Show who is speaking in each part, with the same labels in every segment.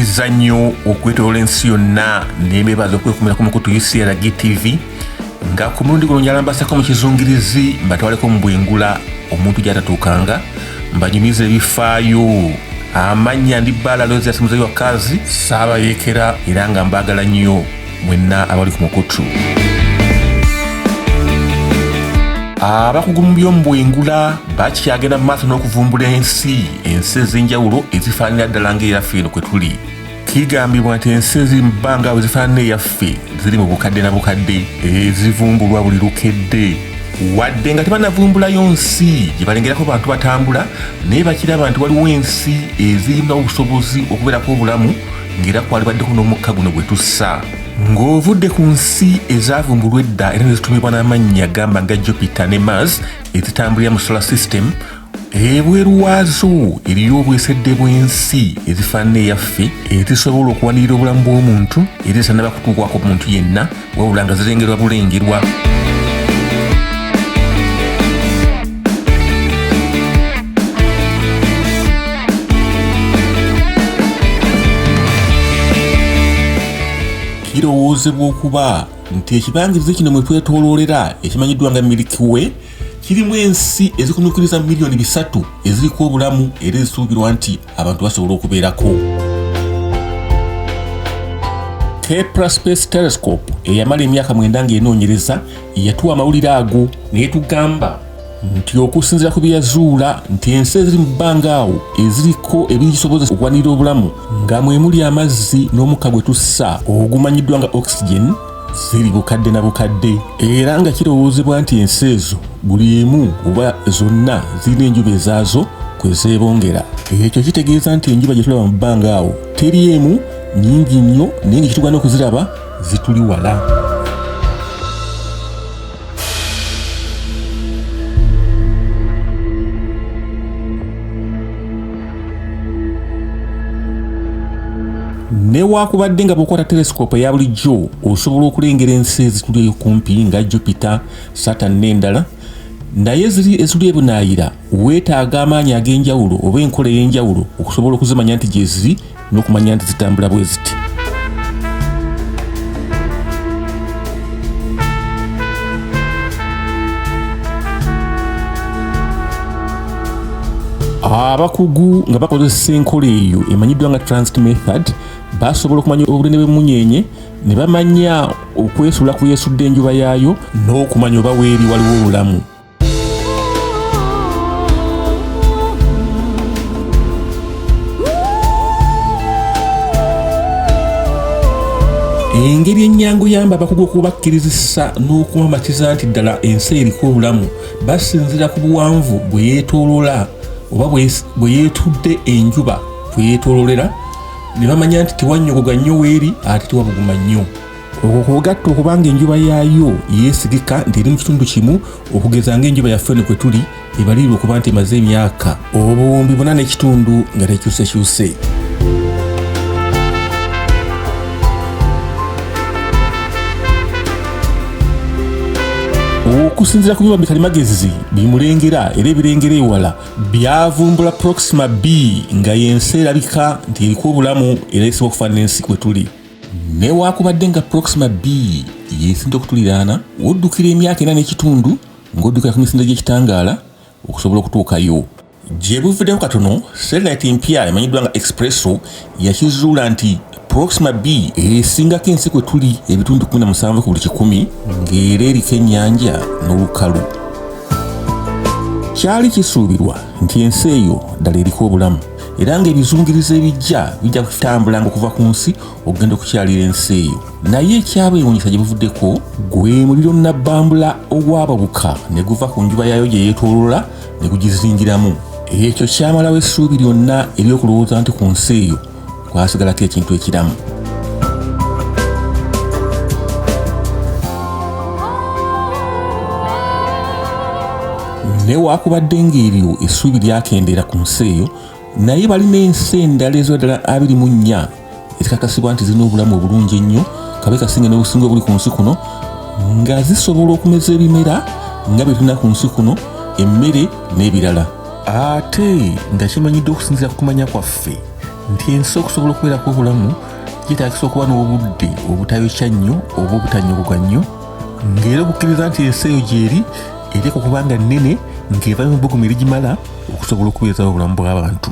Speaker 1: Mbaliza nnyo okwetoloola ensi yonna n'ebeebaza okwekumira ku mukutu UCLG TV nga ku mulundi guno njala-mbasako mu kizungirizi mbatwaleko mu bwengula omuntu gy'atatuukanga mbanyumiza ebifaayo amannya ndi Bbaala Loozi Asimuzayo Wakazi Ssaabayeekera era nga mbaagala nnyo mwenna abali ku mukutu. Abakugu mu by'omu bwengula bakyagenda mu maaso n'okuvumbula ensi ez'enjawulo ezifaanira ddala ng'eyaffe eno kwe tuli. Kigambibwa nti ensi eziri mu bbanga awo ezifaanana eyaffe ziri mu bukadde na bukadde ezivumbulwa buli lukedde. Wadde nga tebanavumbulayo nsi gye balengerako bantu batambula naye bakiraba nti waliwo ensi ezirina obusobozi okubeerako obulamu ng'era kwalibaddeko n'omukka guno gwe tussa. Ng'ovudde ku nsi ezavumbulwa edda era nezitumibwa n'amannya gamba nga Jupiter ne Mars ezitambulira mu solar system, ebweru waazo eriyo obwesedde bw'ensi ezifaanana eyaffe ezisobola okuwanirira obulamu bw'omuntu era ezitannaba kutuukwako muntu yenna wabula nga zirengerwa bulengerwa. Kirowoozebwa okuba nti ekibangirizi kino mwe twetooloolera ekimanyiddwa nga Milky Way kirimu ensi ezikunuukiriza miliyoni 3 eziriko obulamu era ezisuubirwa nti abantu basobola okubeerako. Kepler Space Telescope eyamala emyaka 9 ng'enoonyereza yatuwa amawulire ago naye tugamba nti okusinziira ku byeyazuula nti ensi eziri mu bbanga awo eziriko ebigisobozesa okuwanirira obulamu nga mwe muli amazzi n'omukka gwe tussa ogumanyiddwa nga oxygen ziri bukadde na bukadde era nga kirowoozebwa nti ensi ezo buli emu oba zonna zirina enjuba ezaazo kwe zeebongera. Ekyo kitegeeza nti enjuba gye tulaba mu bbanga awo teri emu nnyingi nnyo naye nga kitugwana okuziraba zituli wala. Newaakubadde nga bw'okwata telescope eya bulijjo osobola okulengera ensi ezituli okumpi nga Jupiter, Saturn n'endala, naye ezituli ebunaayira weetaaga amaanyi ag'enjawulo oba enkola ey'enjawulo okusobola okuzimanya nti gye ziri n'okumanya nti zitambula bwe ziti. Abakugu nga bakozesa enkola eyo emanyiddwa nga transit method basobola okumanya obunene bw'emmunyeenye ne bamanya okwesula ku yeesudde enjuba yaayo n'okumanya oba weeri waliwo obulamu. Engeri ennyangu yamba abakugu okubakkirizisa n'okumamatiza nti ddala ensi eriko obulamu basinziira ku buwanvu bwe yeetooloola oba bwe yeetudde enjuba bwe yeetooloolera ne bamanya nti tewannyogoga nnyo weeri ate tewabuguma nnyo. Okwo kugatta okubanga enjuba yaayo yeesigika nti eri mu kitundu kimu okugeza ng'enjuba yaffe eno kwe tuli ebalirirwa okuba nti emaze emyaka obuwumbi 4.5 nga tekyusekyuse. Okusinziira ku byuma bikalimagezi bimulengera era ebirengera ewala byavumbula Proxima B nga y'ensi erabika nti eriko obulamu era esobola okufaanana ensi kwe tuli. Newaakubadde nga Proxima B yeesinda okutuliraana woddukira emyaka 4.5 ng'oddukira ku misinde gy'ekitangaala okusobola okutuukayo. Gye buvuddeko katono satellite empya emanyiddwa nga Espresso yakizuula nti Proxima B esingako ensi kwe tuli ebitundu 17 ku buli 100 ng'era eriko ennyanja n'olukalu. Kyali kisuubirwa nti ensi eyo ddala eriko obulamu era ng'ebizungiriza ebijja bijja kutambulanga okuva ku nsi okugenda okukyalira ensi eyo. Naye ekyabeewuunyisa gye buvuddeko gwe muliro nabbambula ogwababuka ne guva ku njuba yaayo gye yeetooloola ne gugizingiramu. Ekyo kyamalawo essuubi lyonna ery'okulowooza nti ku nsi eyo kwasigalako ekintu ekiramu. Newaakubadde ng'eryo essuubi lyakendera ku nsi eyo naye balina ensi endala eziddala 24 ezikakasibwa nti zirina obulamu obulungi ennyo kabe kasinga n'obusinga obuli ku nsi kuno nga zisobola okumeza ebimera nga bye tulina ku nsi kuno, emmere n'ebirala. Ate nga kimanyidde okusinziira ku kumanya kwaffe nti ensi okusobola okubeerako obulamu kyetaagisa okuba n'obudde obutayokya nnyo oba obutanyogoga nnyo, ng'era okukkiriza nti ensi eyo gy'eri ereka okuba nga nnene ng'eva mu bbugumu erigimala okusobola okubeezawo obulamu bw'abantu.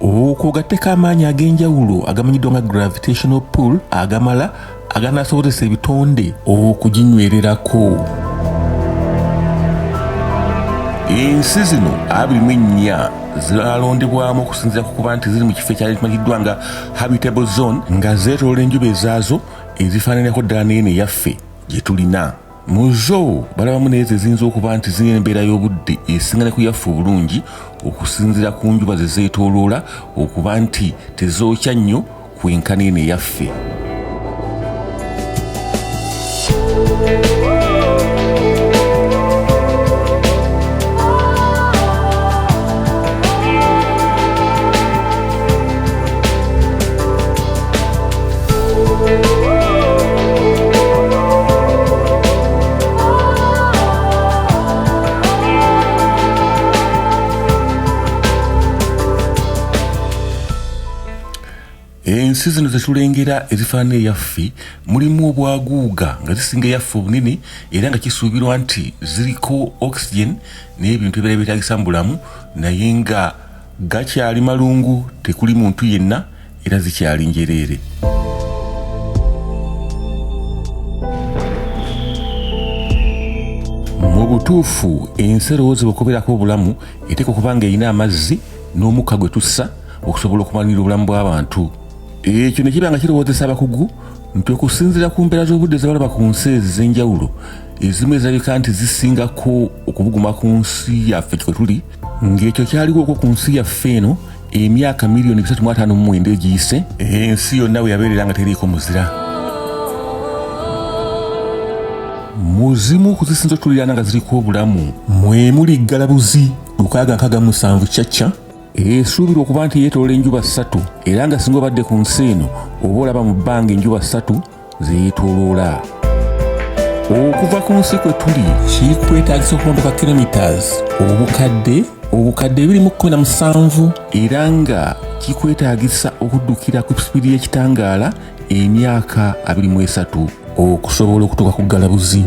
Speaker 1: Okwo gatteko amaanyi ag'enjawulo agamanyiddwa nga gravitational pull agamala aganaasobozesa ebitonde okuginywererako. Ensi zino 24 zalondebwamu okusinziira ku kuba nti ziri mu kifo ekyali kimanyiddwa nga habitable zone, nga zeetoloola enjuba ezaazo ezifaananako ddala n'eno yaffe gye tulina. Mu zo balabamu n'ezo eziyinza okuba nti zirina embeera y'obudde esinga ne ku yaffe obulungi okusinziira ku njuba ze zeetooloola okuba nti tezookya nnyo kwenkana eno eyaffe. Ensi zino zetulengera ezifaanana eyaffe mulimu obwaguuga nga zisinga eyaffe obunene era nga kisuubirwa nti ziriko oxygen n'ebintu ebirala byetaagisa mu bulamu, naye nga gakyali malungu, tekuli muntu yenna era zikyali njereere. Mu butuufu ensi erowoozebwa okubeerako obulamu eteeka okuba nga erina amazzi n'omukka gwe tussa okusobola okumalirira obulamu bw'abantu. Ekyo ne kiba nga kirowoozesa abakugu nti okusinziira ku mbeera z'obudde ze balaba ku nsi ez'enjawulo, ezimu ezirabika nti zisingako okubuguma ku nsi yaffe kwe tuli, ng'ekyo kyaliwo okwo ku nsi yaffe eno emyaka miliyoni 359 egiyise, ensi yonna bwe yabeerera nga teriiko muzira. Muzimu kuzisinza otuliraana nga ziriko obulamu mwe muli Galabuzi 667 Chacha, esuubirwa okuba nti yeetoloola enjuba 3 era nga singa obadde ku nsi eno oba olaba mu bbanga enjuba 3 zeyeetooloola. Okuva ku nsi kwe tuli kikwetaagisa okwambuka kilometers obukadde 217 era nga kikwetaagisa okuddukira ku sipidi y'ekitangaala emyaka 23 okusobola okutuuka ku Galabuzi.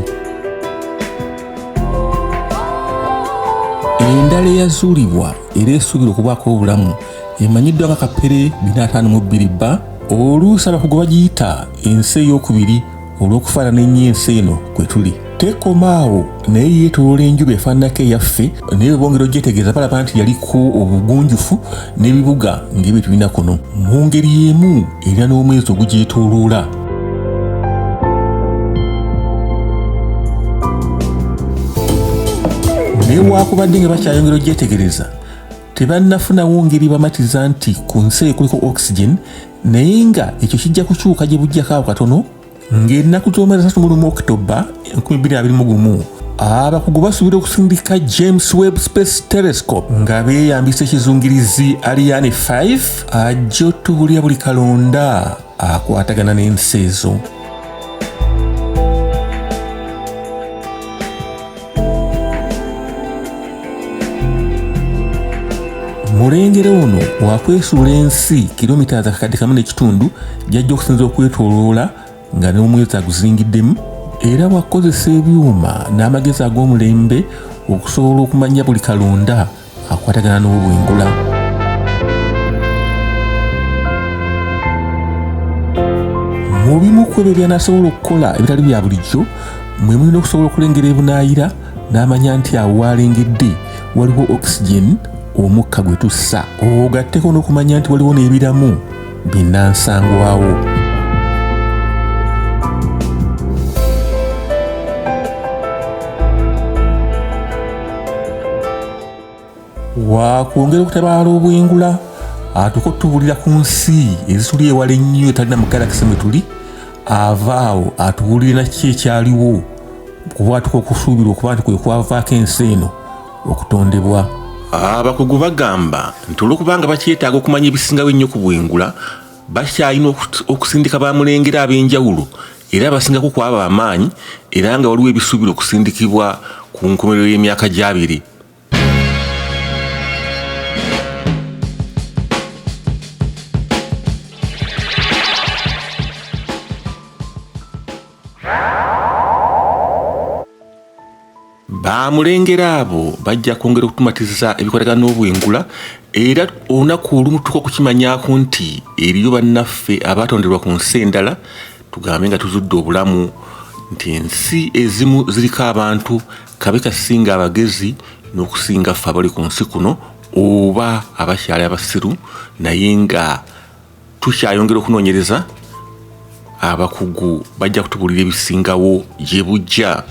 Speaker 1: Endala eyazuulibwa era esuubirwa okubaako obulamu emanyiddwa nga Kapere 452 bba, oluusi abakugu bagiyita ensi ey'okubiri olw'okufaanana ennyo ensi eno kwe tuli. Tekomaawo naye yeetoloola enjuba efaananako eyaffe, naye bongera ogyetegeeza balaba nti yaliko obugunjufu n'ebibuga ng'ebyo tulina kuno. Mu ngeri y'emu erina n'omwezi ogugyetooloola. Naye waakubadde nga bakyayongera ogyetegereza tebannafunawo ngeri bamatiza nti ku nsi eyo kuliko oxygen, naye nga ekyo kijja kukyuka gye bujjako awo katono, ng'ennaku z'omwezi 31 Oktoba 2021 abakugu basuubira okusindika James Webb Space Telescope nga beeyambisa ekizungirizi Ariane 5 ajja otubuulira buli kalonda akwatagana n'ensi ezo. Mulengere ono wakwesuula ensi kilomita za kakadde kamu n'ekitundu gy'ajja okusinza okwetooloola nga n'omwezi aguzingiddemu, era wakozesa ebyuma n'amagezi ag'omulembe okusobola okumanya buli kalonda akwatagana n'obwengula. Mu bimu ku ebyo by'anaasobola okukola ebitali bya bulijjo mwe mulina okusobola okulengera ebunaayira n'amanya nti awo waalengedde waliwo oxygen, omukka gwe tussa, ogatteko n'okumanya nti waliwo n'ebiramu binnansangwawo. Wakwongera okutabaala obwengula atuuka otubuulira ku nsi ezituli ewala ennyo etalina mu galakisi mwe tuli, avaawo atubuulira naki ekyaliwo kuba atuuka okusuubirwa okuba nti kwe kwavaako ensi eno okutondebwa. Abakugu bagamba nti olw'okubanga bakyetaaga okumanya ebisingawo ennyo ku bwengula, bakyalina okusindika bamulengera ab'enjawulo era abasingako kwaba amaanyi, era nga waliwo ebisuubirwa okusindikibwa ku nkomerero y'emyaka gy'abiri. bamulengera abo bajja kwongera okutumatiza ebikwatagana n'obwengula era olunaku olumu tuka okukimanyako nti eriyo bannaffe abatonderwa ku nsi endala tugambe nga tuzudde obulamu nti ensi ezimu ziriko abantu kabe kasinga abagezi n'okusinga ffe abali ku nsi kuno oba abakyali abasiru naye nga tukyayongera okunoonyereza abakugu bajja kutubulira ebisingawo gye bujja.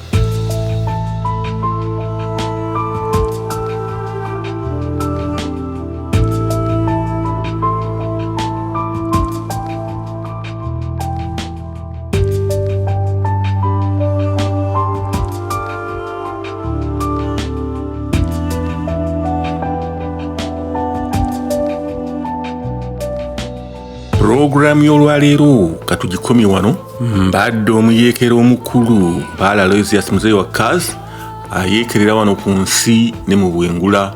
Speaker 1: Program y'olwaleero katugikomye wano mbadde omuyeekera omukulu Baala Aloysius Muzeeyi wa Kazi ayeekerera wano ku nsi ne mu bwengula